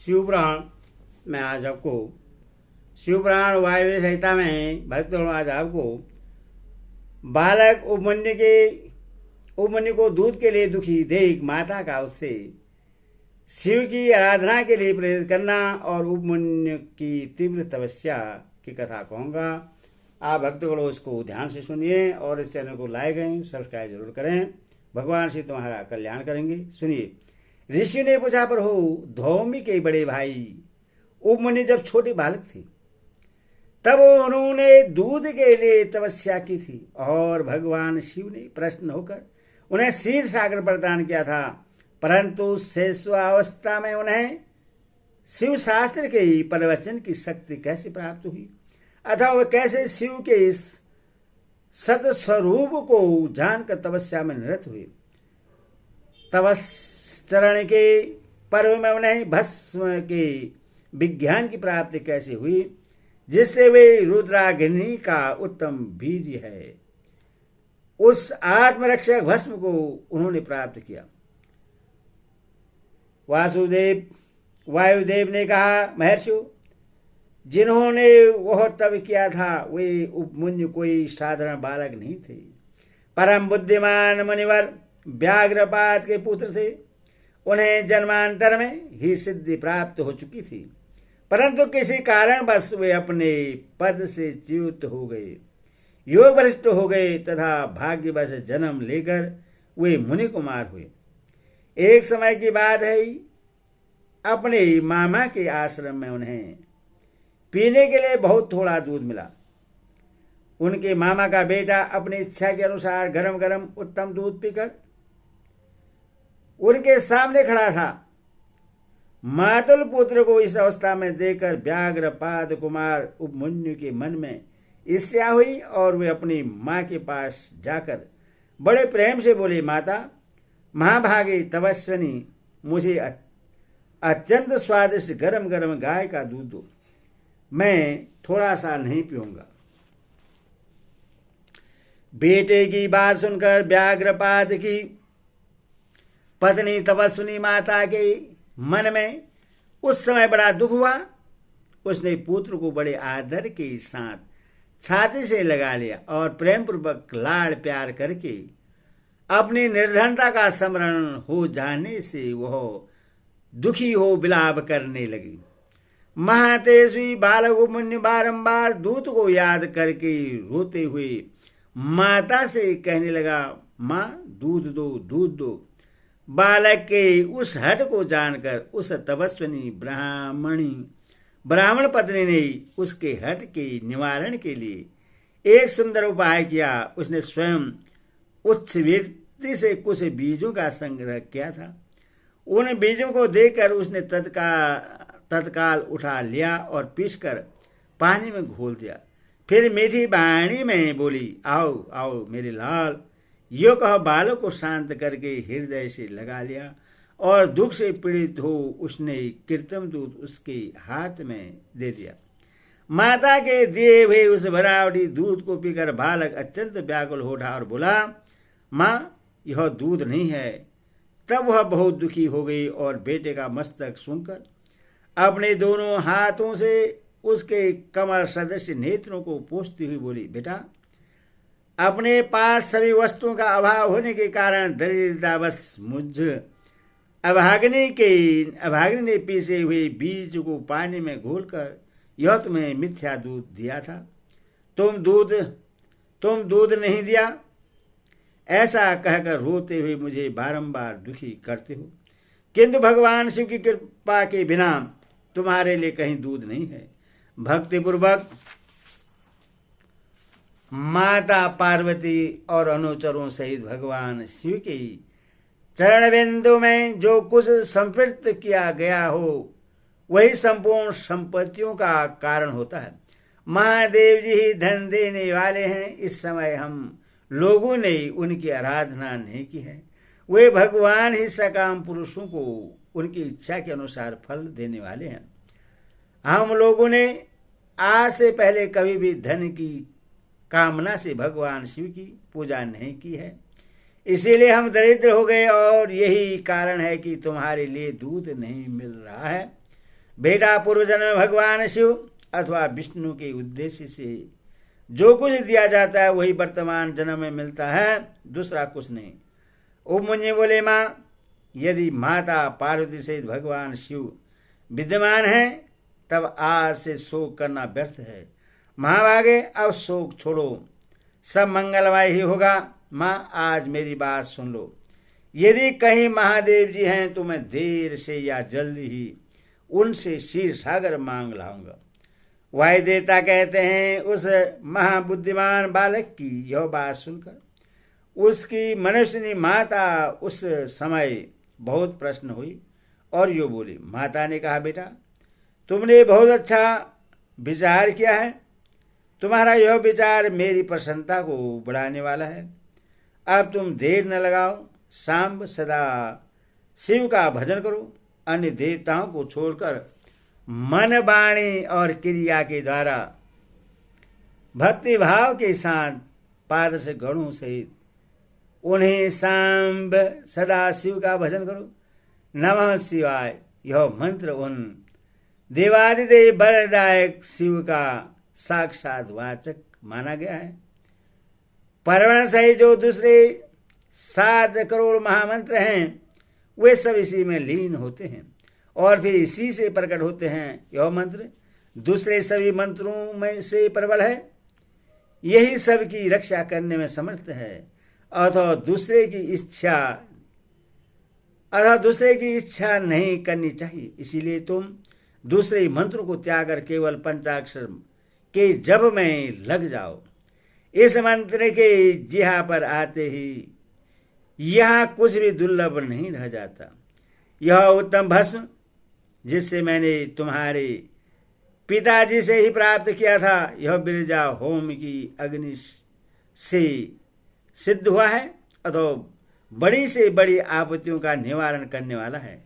शिवपुराण में आज आपको शिवपुराण वायव्य संहिता में भक्तगण आज आपको बालक उपमन्यु को दूध के लिए दुखी देख माता का उससे शिव की आराधना के लिए प्रेरित करना और उपमन्यु की तीव्र तपस्या की कथा कहूँगा। आप भक्तगणों इसको ध्यान से सुनिए और इस चैनल को लाइक करें, सब्सक्राइब जरूर करें। भगवान श्री तुम्हारा कल्याण करेंगे। सुनिए। ऋषि ने पूछा, पर हो धौमी के बड़े भाई उपमन्यु जब छोटे बालक थे तब उन्होंने दूध के लिए तपस्या की थी और भगवान शिव ने प्रसन्न होकर उन्हें क्षीर सागर प्रदान किया था, परंतु शैशवावस्था में उन्हें शिव शास्त्र के प्रवचन की शक्ति कैसे प्राप्त हुई अथवा वे कैसे शिव के इस सतस्वरूप को जानकर तपस्या में निरत हुए। तपश्चरण के पर्व में उन्हें भस्म के विज्ञान की प्राप्ति कैसे हुई जिससे वे रुद्राग्नि का उत्तम वीर्य है उस आत्मरक्षक भस्म को उन्होंने प्राप्त किया। वायुदेव ने कहा, महर्षियों, जिन्होंने वह तब किया था वे उपमन्यु कोई साधारण बालक नहीं थे, परम बुद्धिमान मुनिवर व्याघ्रपात के पुत्र थे। उन्हें जन्मांतर में ही सिद्धि प्राप्त हो चुकी थी, परंतु किसी कारण बस वे अपने पद से च्युत हो गए, योग भ्रष्ट हो गए तथा भाग्यवश जन्म लेकर वे मुनि कुमार हुए। एक समय की बात है, अपने मामा के आश्रम में उन्हें पीने के लिए बहुत थोड़ा दूध मिला। उनके मामा का बेटा अपनी इच्छा के अनुसार गरम गरम उत्तम दूध पीकर उनके सामने खड़ा था। मातुल पुत्र को इस अवस्था में देखकर व्याघ्रपाद कुमार उपमन्यु के मन में ईर्ष्या हुई और वे अपनी मां के पास जाकर बड़े प्रेम से बोले, माता, महाभागी तपस्विनी, मुझे अत्यंत स्वादिष्ट गरम गरम गाय का दूध दो, मैं थोड़ा सा नहीं पीऊंगा। बेटे की बात सुनकर व्याघ्रपाद की पत्नी तपस्विनी माता के मन में उस समय बड़ा दुख हुआ। उसने पुत्र को बड़े आदर के साथ छाती से लगा लिया और प्रेम पूर्वक लाड़ प्यार करके अपनी निर्धनता का स्मरण हो जाने से वह दुखी हो विलाप करने लगी। महातेजस्वी बालक उपमन्यु बारंबार दूत को याद करके रोते हुए माता से कहने लगा, मां, दूध दो, दूध दो। बालक के उस हट को जानकर उस तपस्विनी ब्राह्मण पत्नी ने उसके हट के निवारण के लिए एक सुंदर उपाय किया। उसने स्वयं उच्च वृत्ति से कुछ बीजों का संग्रह किया था। उन बीजों को देखकर उसने तत्काल उठा लिया और पीसकर पानी में घोल दिया। फिर मीठी वाणी में बोली, आओ आओ मेरे लाल। यो कह बालक को शांत करके हृदय से लगा लिया और दुख से पीड़ित हो उसने कृत्रिम दूध उसके हाथ में दे दिया। माता के दिए हुए उस बनावटी दूध को पीकर बालक अत्यंत व्याकुल हो उठा और बोला, मां, यह दूध नहीं है। तब वह बहुत दुखी हो गई और बेटे का मस्तक सूंघकर अपने दोनों हाथों से उसके कमर सदस्य नेत्रों को पोंछती हुई बोली, बेटा, अपने पास सभी वस्तुओं का अभाव होने के कारण दरिद्रतावश मुझ अभागिनी ने पीसे हुए बीज को पानी में घोलकर यह तुम्हें मिथ्या दूध दिया था। तुम दूध नहीं दिया, ऐसा कहकर रोते हुए मुझे बारंबार दुखी करते हो, किंतु भगवान शिव की कृपा के बिना तुम्हारे लिए कहीं दूध नहीं है। भक्तिपूर्वक माता पार्वती और अनुचरों सहित भगवान शिव के चरण बिंदु में जो कुछ संपृक्त किया गया हो वही संपूर्ण संपत्तियों का कारण होता है। महादेव जी ही धन देने वाले हैं। इस समय हम लोगों ने उनकी आराधना नहीं की है। वे भगवान ही सकाम पुरुषों को उनकी इच्छा के अनुसार फल देने वाले हैं। हम लोगों ने आज से पहले कभी भी धन की कामना से भगवान शिव की पूजा नहीं की है, इसीलिए हम दरिद्र हो गए और यही कारण है कि तुम्हारे लिए दूध नहीं मिल रहा है। बेटा पूर्व जन्म में भगवान शिव अथवा विष्णु के उद्देश्य से जो कुछ दिया जाता है वही वर्तमान जन्म में मिलता है, दूसरा कुछ नहीं। उपमुन्य बोले, माँ यदि माता पार्वती सहित भगवान शिव विद्यमान है तब आज से शोक करना व्यर्थ है। महाभागे अब शोक छोड़ो, सब मंगलमय ही होगा। माँ आज मेरी बात सुन लो, यदि कहीं महादेव जी हैं तो मैं देर से या जल्दी ही उनसे क्षीर सागर मांग लाऊंगा। वायु देवता कहते हैं, उस महाबुद्धिमान बालक की यह बात सुनकर उसकी मनुष्यनी माता उस समय बहुत प्रश्न हुई और यो बोली। माता ने कहा, बेटा तुमने बहुत अच्छा विचार किया है, तुम्हारा यह विचार मेरी प्रसन्नता को बढ़ाने वाला है। अब तुम देर न लगाओ, सांब सदा शिव का भजन करो, अन्य देवताओं को छोड़कर मन वाणी और क्रिया के द्वारा भक्ति भाव के साथ पादश गणों सहित उन्हें सांब सदा शिव का भजन करो। नमः शिवाय यह मंत्र उन देवादिदेव वरदायक शिव का साक्षात वाचक माना गया है। पर्वण सहित जो दूसरे 7 करोड़ महामंत्र हैं वे सब इसी में लीन होते हैं और फिर इसी से प्रकट होते हैं। यह मंत्र दूसरे सभी मंत्रों में से प्रबल है, यही सबकी रक्षा करने में समर्थ है। अथवा दूसरे की इच्छा नहीं करनी चाहिए। इसीलिए तुम दूसरे मंत्रों को त्याग कर केवल पंचाक्षर के जप में लग जाओ। इस मंत्र के जिहा पर आते ही यहाँ कुछ भी दुर्लभ नहीं रह जाता। यह उत्तम भस्म जिससे मैंने तुम्हारे पिताजी से ही प्राप्त किया था, यह बिरजा होम की अग्नि से सिद्ध हुआ है अथवा बड़ी से बड़ी आपत्तियों का निवारण करने वाला है।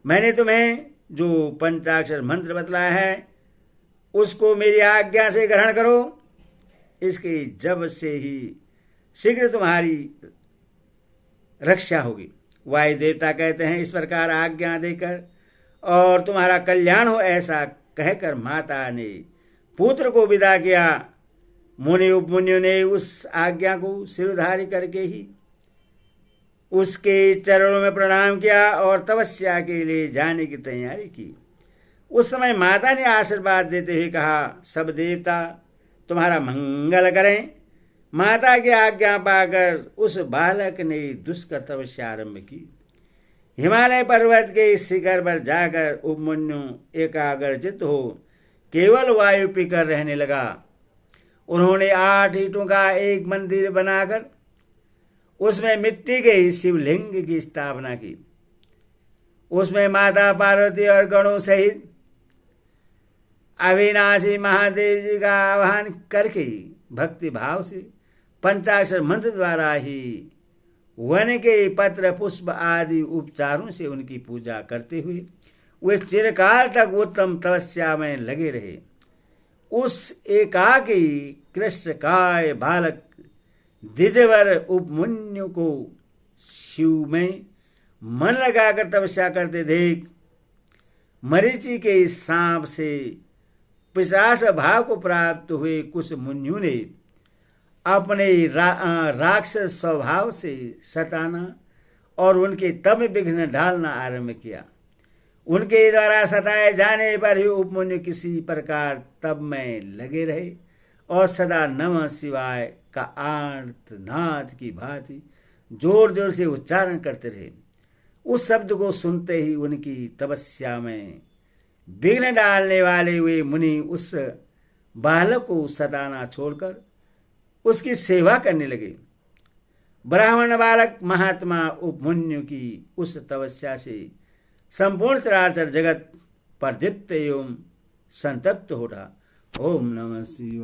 मैंने तुम्हें जो पंचाक्षर मंत्र बतलाया है उसको मेरी आज्ञा से ग्रहण करो। इसके जब से ही शीघ्र तुम्हारी रक्षा होगी। वायु देवता कहते हैं, इस प्रकार आज्ञा देकर और तुम्हारा कल्याण हो ऐसा कहकर माता ने पुत्र को विदा किया। मुनि उपमुनियों ने उस आज्ञा को सिरधारी करके ही उसके चरणों में प्रणाम किया और तपस्या के लिए जाने की तैयारी की। उस समय माता ने आशीर्वाद देते हुए कहा, सब देवता तुम्हारा मंगल करें। माता की आज्ञा पाकर उस बालक ने दुष्कर तपस्या आरंभ की। हिमालय पर्वत के शिखर पर जाकर उपमन्यु एकाग्रचित हो केवल वायु पीकर रहने लगा। उन्होंने 8 ईंटों का एक मंदिर बनाकर उसमें मिट्टी के शिवलिंग की स्थापना की। उसमें माता पार्वती और गणों सहित अविनाशी महादेव जी का आह्वान करके भक्ति भाव से पंचाक्षर मंत्र द्वारा ही वन के पत्र पुष्प आदि उपचारों से उनकी पूजा करते हुए वे चिरकाल तक उत्तम तपस्या में लगे रहे। उस एकाकी कृष्णकाय बालक द्विजवर उपमुन्यु को शिव में मन लगाकर तपस्या करते देख मरीचि के सांप से पिशाच भाव को प्राप्त हुए कुछ मुनियों ने अपने राक्षस स्वभाव से सताना और उनके तप में विघ्न डालना आरंभ किया। उनके द्वारा सताए जाने पर ही उपमुन्यु किसी प्रकार तप में लगे रहे और सदा नमः शिवाय का आर्तनाद की भांति जोर जोर से उच्चारण करते रहे। उस शब्द को सुनते ही उनकी तपस्या में विघ्न डालने वाले वे मुनि उस बालक को सताना छोड़कर उसकी सेवा करने लगे। ब्राह्मण बालक महात्मा उपमुन्यु की उस तपस्या से संपूर्ण चराचर जगत प्रदीप्त एवं संतप्त हो रहा। ओम नमः शिवाय।